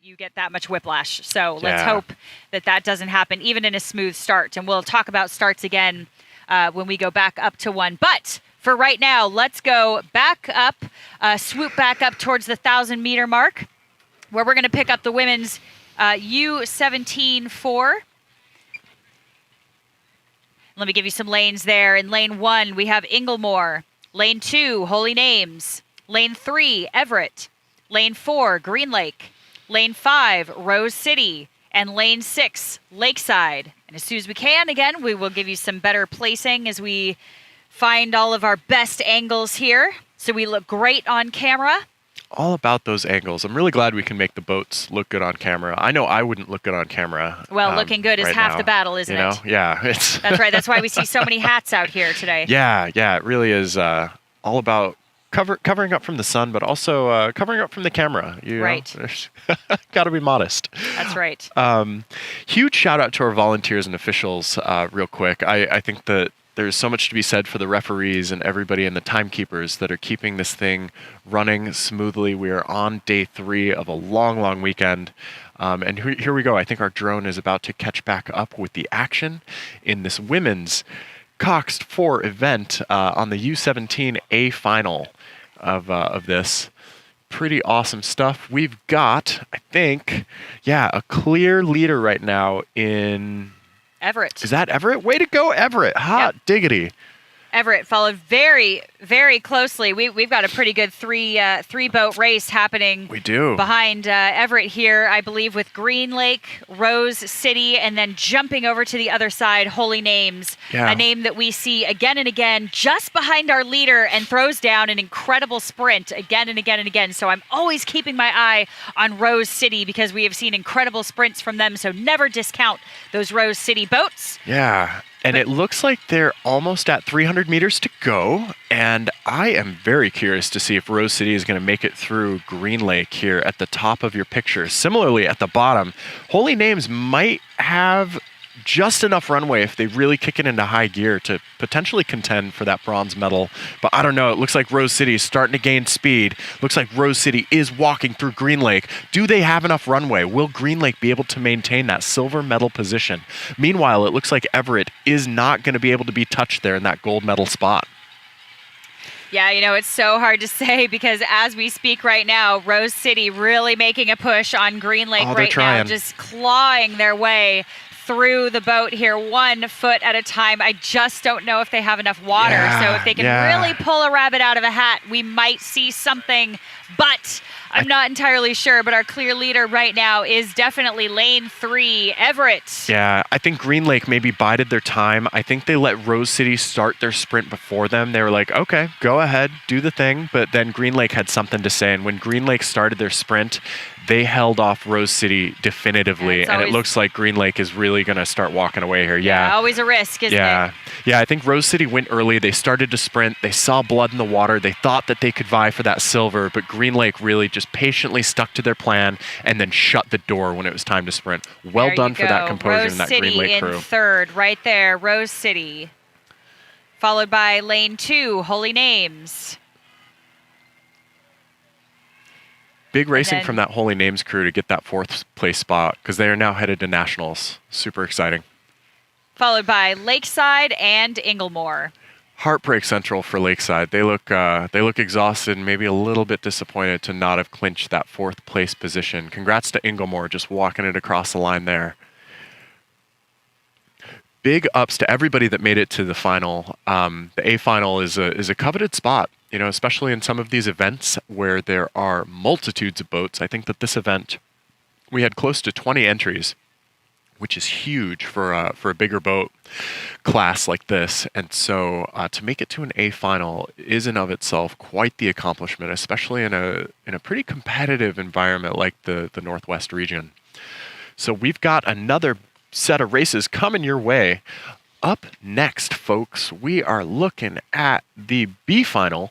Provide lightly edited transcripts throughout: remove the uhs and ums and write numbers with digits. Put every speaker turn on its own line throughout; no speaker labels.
you get that much whiplash. So let's hope that that doesn't happen, even in a smooth start. And we'll talk about starts again when we go back up to one. But for right now, let's go back up, swoop back up towards the 1,000-meter mark, where we're going to pick up the women's U17 4. Let me give you some lanes there. In lane 1, we have Inglemore. Lane 2, Holy Names. Lane 3, Everett. Lane 4, Green Lake. Lane 5, Rose City. And lane 6, Lakeside. And as soon as we can, again, we will give you some better placing as we find all of our best angles here, so we look great on camera.
All about those angles. I'm really glad we can make the boats look good on camera. I know I wouldn't look good on camera.
Well, looking good is
right
half
now,
the battle, isn't it?
Yeah.
That's right. That's why we see so many hats out here today.
Yeah. It really is all about covering up from the sun, but also covering up from the camera.
Right.
Got to be modest.
That's right.
Huge shout out to our volunteers and officials real quick. I think that there's so much to be said for the referees and everybody and the timekeepers that are keeping this thing running smoothly. We are on day 3 of a long weekend. And here we go. I think our drone is about to catch back up with the action in this women's Coxed 4 event on the U17 A final of this. Pretty awesome stuff. We've got, I think, a clear leader right now in
Everett.
Is that Everett? Way to go, Everett. Hot diggity.
Everett followed very, very closely. We've got a pretty good three boat race happening.
We do.
Behind Everett here, I believe, with Green Lake, Rose City, and then jumping over to the other side, Holy Names, a name that we see again and again just behind our leader and throws down an incredible sprint again and again and again. So I'm always keeping my eye on Rose City because we have seen incredible sprints from them. So never discount those Rose City boats.
Yeah. And it looks like they're almost at 300 meters to go. And I am very curious to see if Rose City is going to make it through Green Lake here at the top of your picture. Similarly, at the bottom, Holy Names might have just enough runway if they really kick it into high gear to potentially contend for that bronze medal. But I don't know. It looks like Rose City is starting to gain speed. Looks like Rose City is walking through Green Lake. Do they have enough runway? Will Green Lake be able to maintain that silver medal position? Meanwhile, it looks like Everett is not going to be able to be touched there in that gold medal spot.
Yeah, it's so hard to say because as we speak right now, Rose City really making a push on Green Lake now, just clawing their way through the boat here 1 foot at a time. I just don't know if they have enough water. So if they can really pull a rabbit out of a hat, we might see something, but I'm not entirely sure. But our clear leader right now is definitely lane 3, Everett.
Yeah, I think Green Lake maybe bided their time. I think they let Rose City start their sprint before them. They were like, okay, go ahead, do the thing. But then Green Lake had something to say. And when Green Lake started their sprint, they held off Rose City definitively. And it looks like Green Lake is really going to start walking away here. Yeah,
always a risk, isn't it?
Yeah, I think Rose City went early. They started to sprint. They saw blood in the water. They thought that they could vie for that silver. But Green Lake really just patiently stuck to their plan and then shut the door when it was time to sprint. Well done for that composure and that Green Lake crew.
Rose City in third, right there. Rose City. Followed by lane 2, Holy Names.
Big racing from that Holy Names crew to get that 4th place spot because they are now headed to nationals. Super exciting.
Followed by Lakeside and Inglemore.
Heartbreak central for Lakeside. They look exhausted and maybe a little bit disappointed to not have clinched that 4th place position. Congrats to Inglemore just walking it across the line there. Big ups to everybody that made it to the final. The A final is a coveted spot, especially in some of these events where there are multitudes of boats. I think that this event, we had close to 20 entries, which is huge for a bigger boat class like this. And so to make it to an A final is in of itself quite the accomplishment, especially in a pretty competitive environment like the Northwest region. So we've got another set of races coming your way. Up next, folks, we are looking at the B final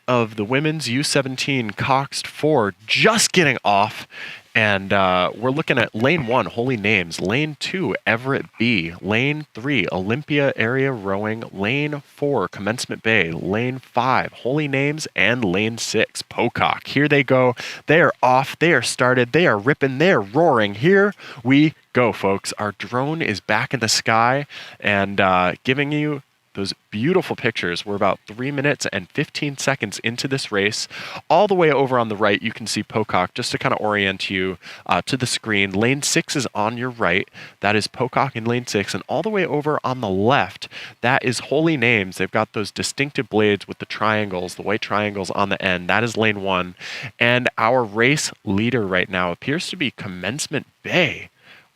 of the women's U17 Coxed 4 just getting off. And we're looking at lane 1, Holy Names, lane 2, Everett B, lane 3, Olympia Area Rowing, lane 4, Commencement Bay, lane 5, Holy Names, and lane 6, Pocock. Here they go. They are off. They are started. They are ripping. They are roaring. Here we go, folks. Our drone is back in the sky and giving you those beautiful pictures. We're about 3 minutes and 15 seconds into this race. All the way over on the right, you can see Pocock, just to kind of orient you to the screen. Lane 6 is on your right. That is Pocock in lane 6. And all the way over on the left, that is Holy Names. They've got those distinctive blades with the triangles, the white triangles on the end. That is lane 1. And our race leader right now appears to be Commencement Bay.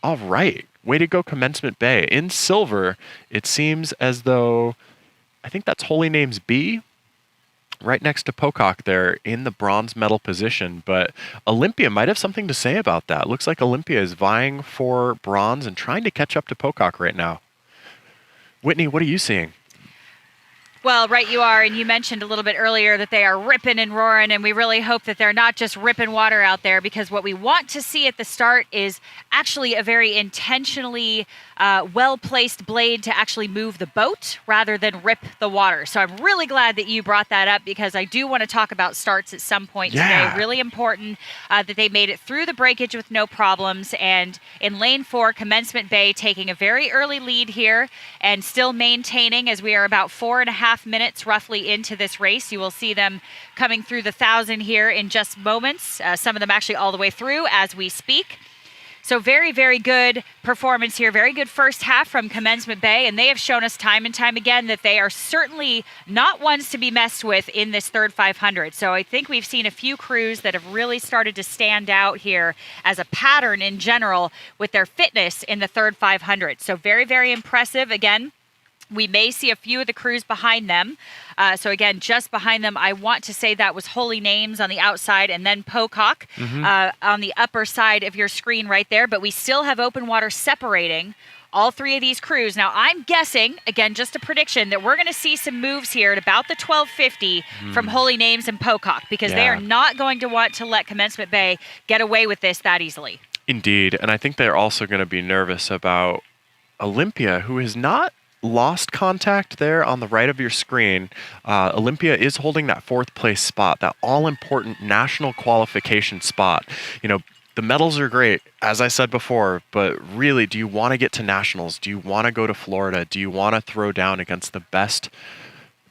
All right. Way to go, Commencement Bay. In silver, it seems as though, I think that's Holy Names B, right next to Pocock there in the bronze medal position. But Olympia might have something to say about that. Looks like Olympia is vying for bronze and trying to catch up to Pocock right now. Whitney, what are you seeing?
Well, right you are, and you mentioned a little bit earlier that they are ripping and roaring, and we really hope that they're not just ripping water out there, because what we want to see at the start is actually a very intentionally well-placed blade to actually move the boat rather than rip the water. So I'm really glad that you brought that up, because I do want to talk about starts at some point today. Really important that they made it through the breakage with no problems, and in lane 4, Commencement Bay taking a very early lead here and still maintaining as we are about 4.5 minutes roughly into this race. You will see them coming through the 1,000 here in just moments. Some of them actually all the way through as we speak. So very, very good performance here. Very good first half from Commencement Bay, and they have shown us time and time again that they are certainly not ones to be messed with in this third 500. So I think we've seen a few crews that have really started to stand out here as a pattern in general with their fitness in the third 500. So very, very impressive. Again, we may see a few of the crews behind them. So again, just behind them, I want to say that was Holy Names on the outside, and then Pocock on the upper side of your screen right there. But we still have open water separating all three of these crews. Now, I'm guessing, again, just a prediction, that we're going to see some moves here at about the 1250 from Holy Names and Pocock, because they are not going to want to let Commencement Bay get away with this that easily.
Indeed. And I think they're also going to be nervous about Olympia, who is not lost contact there on the right of your screen. Olympia is holding that 4th place spot, that all-important national qualification spot. You know, the medals are great, as I said before, but really, do you want to get to nationals? Do you want to go to Florida? Do you want to throw down against the best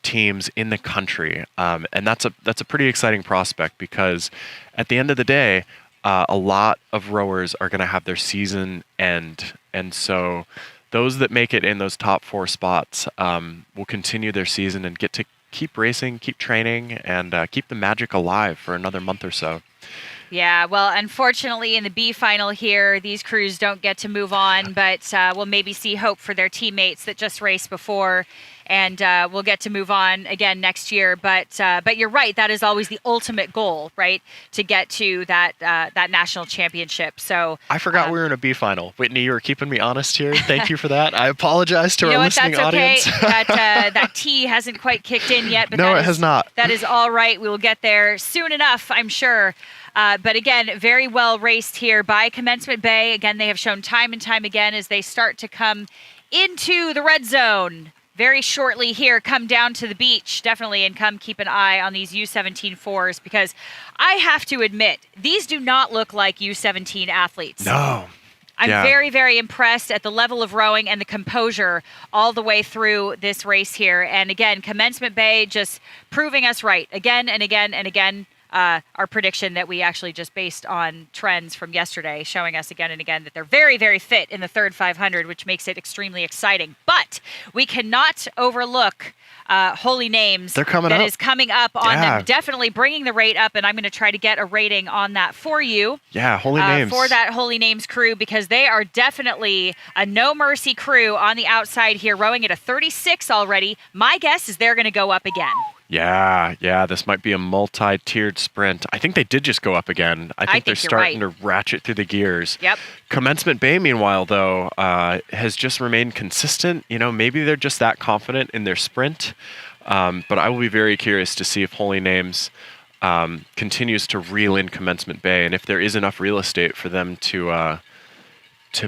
teams in the country? And that's a pretty exciting prospect, because at the end of the day, a lot of rowers are going to have their season end, and so those that make it in those top 4 spots will continue their season and get to keep racing, keep training, and keep the magic alive for another month or so.
Yeah, well, unfortunately, in the B final here, these crews don't get to move on, but we'll maybe see hope for their teammates that just raced before, and we'll get to move on again next year. But you're right, that is always the ultimate goal, right, to get to that national championship. So
I forgot we were in a B final. Whitney, you were keeping me honest here. Thank you for that. I apologize to our listening audience.
That T hasn't quite kicked in yet. But
no, it has not.
That is all right. We will get there soon enough, I'm sure. But again, very well raced here by Commencement Bay. Again, they have shown time and time again as they start to come into the red zone very shortly here, come down to the beach, definitely, and come keep an eye on these U17 4s, because I have to admit, these do not look like U17 athletes.
No.
I'm very, very impressed at the level of rowing and the composure all the way through this race here. And again, Commencement Bay just proving us right again and again and again. Our prediction that we actually just based on trends from yesterday, showing us again and again that they're very, very fit in the third 500, which makes it extremely exciting. But we cannot overlook Holy Names.
They're coming up.
That is coming up on them, definitely bringing the rate up, and I'm going to try to get a rating on that for you.
Yeah, Holy Names.
For that Holy Names crew, because they are definitely a no-mercy crew on the outside here, rowing at a 36 already. My guess is they're going to go up again.
Yeah, this might be a multi-tiered sprint. I think they did just go up again. I think they're starting to ratchet through the gears.
Yep.
Commencement Bay, meanwhile, though, has just remained consistent. You know, maybe they're just that confident in their sprint. But I will be very curious to see if Holy Names continues to reel in Commencement Bay. And if there is enough real estate for them to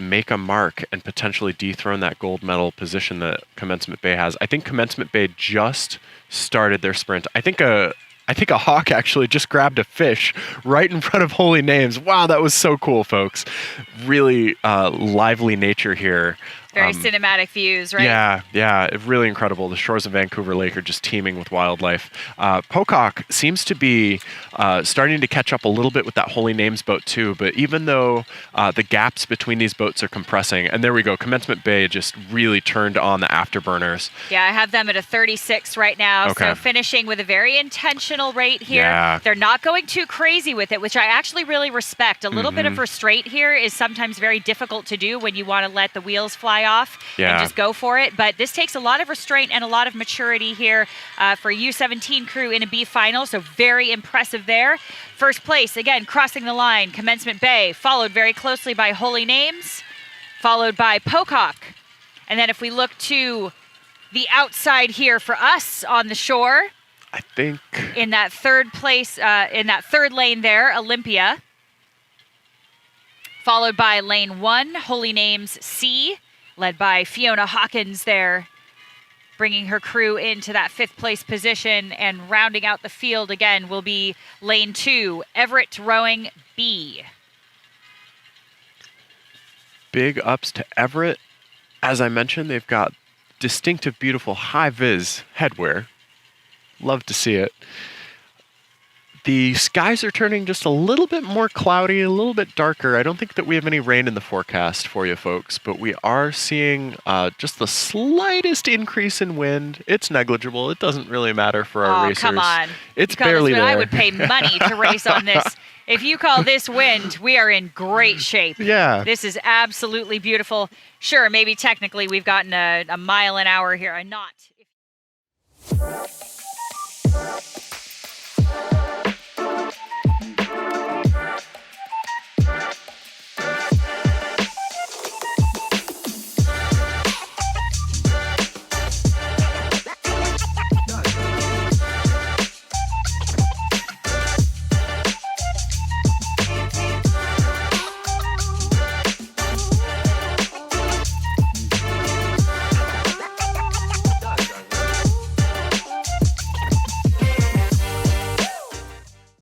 make a mark and potentially dethrone that gold medal position that Commencement Bay has. I think Commencement Bay just started their sprint. I think a hawk actually just grabbed a fish right in front of Holy Names. Wow, that was so cool, folks. Really lively nature here.
Very cinematic views, right?
Yeah, really incredible. The shores of Vancouver Lake are just teeming with wildlife. Pocock seems to be starting to catch up a little bit with that Holy Names boat too, but even though the gaps between these boats are compressing, and there we go, Commencement Bay just really turned on the afterburners.
Yeah, I have them at a 36 right now, so finishing with a very intentional rate here.
Yeah.
They're not going too crazy with it, which I actually really respect. A little bit of restraint here is sometimes very difficult to do when you want to let the wheels fly off and just go for it. But this takes a lot of restraint and a lot of maturity here for U17 crew in a B final. So very impressive there. First place, again, crossing the line, Commencement Bay, followed very closely by Holy Names, followed by Pocock. And then if we look to the outside here for us on the shore,
I think
in that third place, in that third lane there, Olympia, followed by lane 1, Holy Names C, led by Fiona Hawkins there, bringing her crew into that 5th place position, and rounding out the field again will be lane 2, Everett Rowing B.
Big ups to Everett. As I mentioned, they've got distinctive, beautiful, high-vis headwear. Love to see it. The skies are turning just a little bit more cloudy, a little bit darker. I don't think that we have any rain in the forecast for you folks, but we are seeing just the slightest increase in wind. It's negligible. It doesn't really matter for our racers.
Oh, come on.
It's barely there.
I would pay money to race on this. If you call this wind, we are in great shape.
Yeah.
This is absolutely beautiful. Sure, maybe technically we've gotten a mile an hour here, a knot.